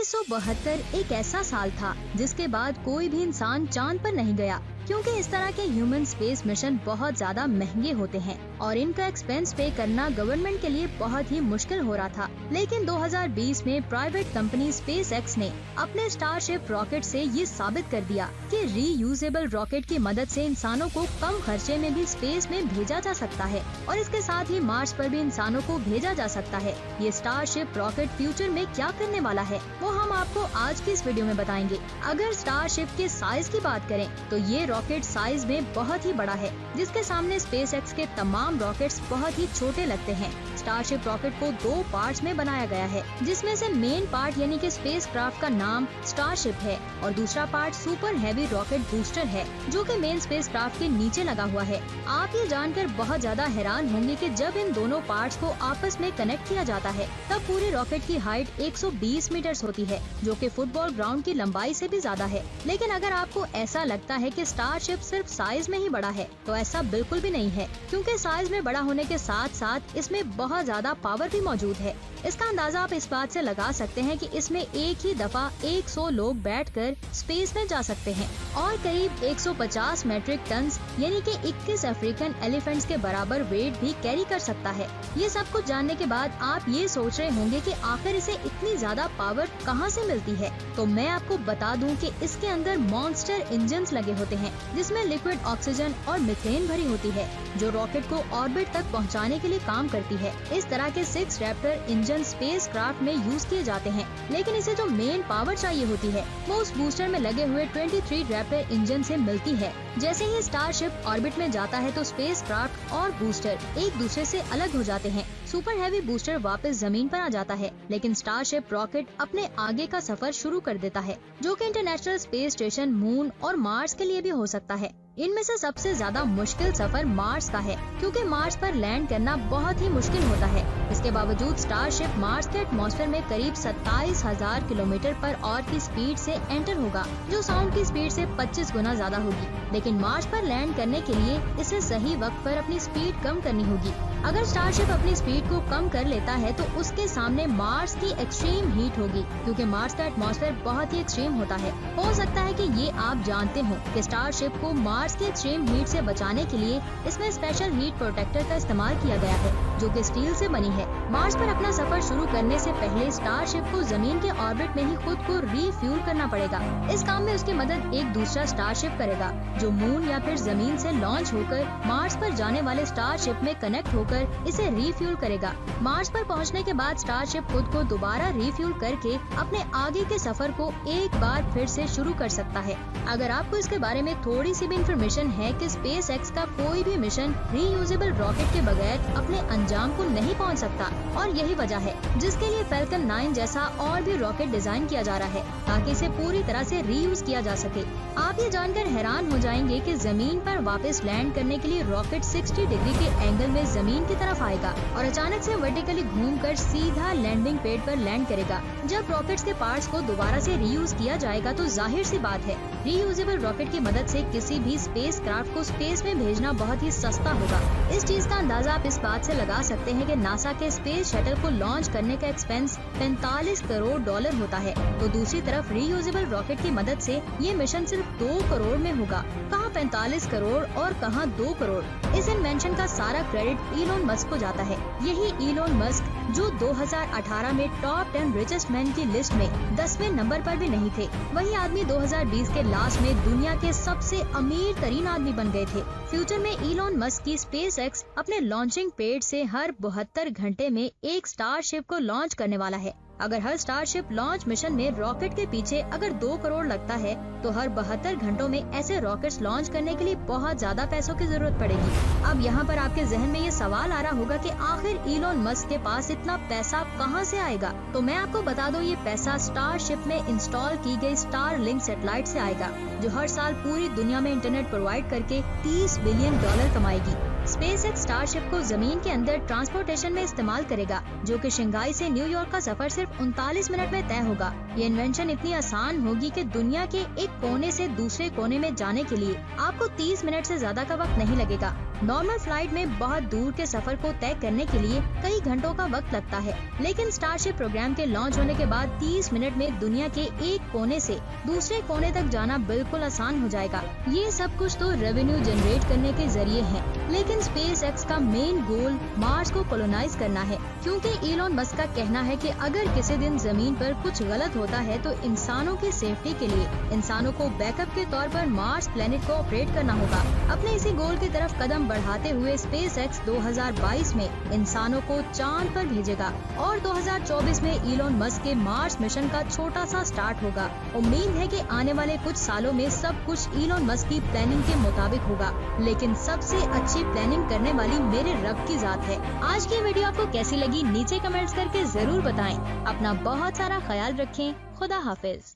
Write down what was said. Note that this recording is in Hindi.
1972 एक ऐसा साल था जिसके बाद कोई भी इंसान चांद पर नहीं गया, क्योंकि इस तरह के ह्यूमन स्पेस मिशन बहुत ज्यादा महंगे होते हैं और इनका एक्सपेंस पे करना गवर्नमेंट के लिए बहुत ही मुश्किल हो रहा था। लेकिन 2020 में प्राइवेट कंपनी स्पेसएक्स ने अपने स्टारशिप रॉकेट से ये साबित कर दिया कि रीयूजेबल रॉकेट की मदद से इंसानों को कम खर्चे में भी स्पेस में भेजा जा सकता है और इसके साथ ही मार्स पर भी इंसानों को भेजा जा सकता है। ये स्टारशिप रॉकेट फ्यूचर में क्या करने वाला है वो हम आपको आज की इस वीडियो में बताएंगे। अगर स्टारशिप के साइज की बात करें तो ये रॉकेट साइज में बहुत ही बड़ा है, जिसके सामने स्पेसएक्स के तमाम रॉकेट्स बहुत ही छोटे लगते हैं। स्टारशिप रॉकेट को 2 पार्ट्स में बनाया गया है, जिसमें से मेन पार्ट यानी कि स्पेसक्राफ्ट का नाम स्टारशिप है और दूसरा part super heavy rocket booster है, जो कि मेन स्पेसक्राफ्ट के नीचे लगा हुआ है। आप ये जानकर बहुत ज्यादा हैरान होंगे कि जब इन दोनों पार्ट्स को आपस में कनेक्ट किया जाता है तब पूरी रॉकेट की हाइट 120 मीटर्स होती है, जो कि फुटबॉल ग्राउंड की लंबाई से भी ज्यादा है। लेकिन अगर आपको ऐसा लगता है कि स्टारशिप सिर्फ साइज में ही बड़ा है तो ऐसा बिल्कुल भी नहीं है, क्योंकि साइज में बड़ा होने के साथ साथ इसमें बहुत ज्यादा पावर भी मौजूद है। इसका अंदाजा आप इस बात से लगा सकते हैं कि इसमें एक ही दफा 100 लोग बैठकर स्पेस में जा सकते हैं और करीब 150 मैट्रिक टन यानी कि 21 अफ्रीकन एलिफेंट्स के बराबर वेट भी कैरी कर सकता है। ये सब कुछ जानने के बाद आप ये सोच रहे होंगे कि आखिर इसे इतनी ज्यादा पावर कहां से मिलती है, तो मैं आपको बता दूं कि इसके अंदर मॉन्स्टर इंजन्स लगे होते हैं, जिसमें लिक्विड ऑक्सीजन और मीथेन भरी होती है, जो रॉकेट को ऑर्बिट तक पहुंचाने के लिए काम करती है। इस तरह के 6 रैप्टर इंजन स्पेसक्राफ्ट में यूज किए जाते हैं, लेकिन इसे जो मेन पावर चाहिए होती है वो उस बूस्टर में लगे हुए 23 रैप्टर इंजन से मिलती है। जैसे ही स्टारशिप ऑर्बिट में जाता है तो स्पेसक्राफ्ट और बूस्टर एक दूसरे से अलग हो जाते हैं। सुपर हैवी बूस्टर वापस जमीन पर आ जाता है, लेकिन स्टारशिप रॉकेट अपने आगे का सफर शुरू कर देता है, जो कि इंटरनेशनल स्पेस स्टेशन, मून और मार्स के लिए भी हो सकता है। इनमें से सबसे ज्यादा मुश्किल सफर मार्स का है, क्योंकि मार्स पर लैंड करना बहुत ही मुश्किल होता है। इसके बावजूद स्टारशिप मार्स के एटमॉस्फेयर में करीब 27,000 किलोमीटर पर ऑवर की स्पीड से एंटर होगा, जो साउंड की स्पीड से 25 गुना ज्यादा होगी। लेकिन मार्स पर लैंड करने के लिए इसे सही वक्त पर अपनी स्पीड कम करनी होगी। अगर स्टारशिप अपनी स्पीड को कम कर लेता है तो उसके सामने मार्स की एक्सट्रीम हीट होगी, क्योंकि मार्स का एटमॉस्फेयर बहुत ही एक्सट्रीम होता है। हो सकता है कि ये आप जानते हो कि स्टारशिप को मार्स की एक्सट्रीम हीट से बचाने के लिए इसमें स्पेशल हीट प्रोटेक्टर का इस्तेमाल किया गया है, जो कि स्टील से बनी है। मार्स पर अपना सफर शुरू करने से पहले स्टारशिप को जमीन के ऑर्बिट में ही खुद को रीफ्यूल करना पड़ेगा। इस काम में उसकी मदद एक दूसरा स्टारशिप करेगा, जो मून या फिर जमीन से लॉन्च होकर मार्स पर जाने वाले स्टारशिप में कनेक्ट होकर इसे रीफ्यूल करेगा। मार्स पर पहुंचने के बाद स्टारशिप खुद को दोबारा रीफ्यूल करके अपने आगे के सफर को एक बार फिर से शुरू कर सकता है। अगर आपको इसके बारे में थोड़ी सी भी इंफॉर्मेशन है कि स्पेसएक्स का कोई भी मिशन रीयूजेबल रॉकेट के बगैर अपने अंजाम को नहीं पहुंच सकता, और यही वजह है जिसके लिए फैल्कन 9 जैसा और भी रॉकेट डिजाइन किया जा रहा है, ताकि इसे पूरी तरह से रीयूज किया जा सके। आप ये जानकर हैरान हो जाएंगे कि जमीन पर वापस लैंड करने के लिए रॉकेट 60 डिग्री के एंगल में जमीन की तरफ आएगा और अचानक से वर्टिकली घूमकर सीधा लैंडिंग पैड पर लैंड करेगा। जब रॉकेट्स के पार्ट्स को दोबारा से रीयूज किया जाएगा तो जाहिर सी बात है, रीयूजेबल रॉकेट की मदद से किसी भी स्पेस क्राफ्ट को स्पेस में भेजना बहुत ही सस्ता होगा। इस चीज का अंदाजा आप इस बात से लगा सकते हैं कि नासा के स्पेस शटल को लॉन्च करने का एक्सपेंस 45 करोड़ डॉलर होता है, तो दूसरी तरफ रीयूजेबल रॉकेट की मदद से ये मिशन सिर्फ 2 करोड़ में होगा। कहाँ 45 करोड़ और कहाँ 2 करोड़। इस इन्वेंशन का सारा क्रेडिट इलोन मस्क को जाता है। यही इलोन मस्क जो 2018 में टॉप 10 रिचेस्ट मैन की लिस्ट में 10वें नंबर पर भी नहीं थे, वही आदमी 2020 के लास्ट में दुनिया के सबसे अमीर तरीन आदमी बन गए थे। फ्यूचर में इलोन मस्क की स्पेसएक्स अपने लॉन्चिंग पैड से हर 72 घंटे में एक स्टारशिप को लॉन्च करने वाला है। अगर हर स्टारशिप लॉन्च मिशन में रॉकेट के पीछे अगर 2 करोड़ लगता है तो हर 72 घंटों में ऐसे रॉकेट्स लॉन्च करने के लिए बहुत ज्यादा पैसों की जरूरत पड़ेगी। अब यहाँ पर आपके जहन में ये सवाल आ रहा होगा कि आखिर इलोन मस्क के पास इतना पैसा कहाँ से आएगा, तो मैं आपको बता दूं ये पैसा स्टारशिप में इंस्टॉल की गई स्टारलिंक सैटेलाइट से आएगा, जो हर साल पूरी दुनिया में इंटरनेट प्रोवाइड करके $30 बिलियन कमाएगी। स्पेसएक्स स्टारशिप को जमीन के अंदर ट्रांसपोर्टेशन में इस्तेमाल करेगा, जो कि शंघाई से न्यूयॉर्क का सफर सिर्फ 39 मिनट में तय होगा। ये इन्वेंशन इतनी आसान होगी कि दुनिया के एक कोने से दूसरे कोने में जाने के लिए आपको 30 मिनट से ज्यादा का वक्त नहीं लगेगा। नॉर्मल फ्लाइट में बहुत दूर के सफर को तय करने के लिए कई घंटों का वक्त लगता है, लेकिन स्टारशिप प्रोग्राम के लॉन्च होने के बाद 30 मिनट में दुनिया के एक कोने से दूसरे कोने तक जाना बिल्कुल आसान हो जाएगा। ये सब कुछ तो रेवेन्यू जनरेट करने के जरिए है, लेकिन SpaceX का मेन गोल मार्स को कॉलोनाइज करना है, क्योंकि इलॉन मस्क का कहना है कि अगर किसी दिन जमीन पर कुछ गलत होता है तो इंसानों की सेफ्टी के लिए इंसानों को बैकअप के तौर पर मार्स प्लेनेट को ऑपरेट करना होगा। अपने इसी गोल की तरफ कदम बढ़ाते हुए SpaceX 2022 में इंसानों को चांद पर भेजेगा और 2024 में इलॉन मस्क के मार्स मिशन का छोटा सा स्टार्ट होगा। उम्मीद है कि आने वाले कुछ सालों में सब कुछ इलॉन मस्क की प्लानिंग के मुताबिक होगा, लेकिन सबसे अच्छी प्लानिंग करने वाली मेरे रब की जात है। आज की वीडियो आपको कैसी लगी नीचे कमेंट्स करके जरूर बताएं। अपना बहुत सारा ख्याल रखें। खुदा हाफिज।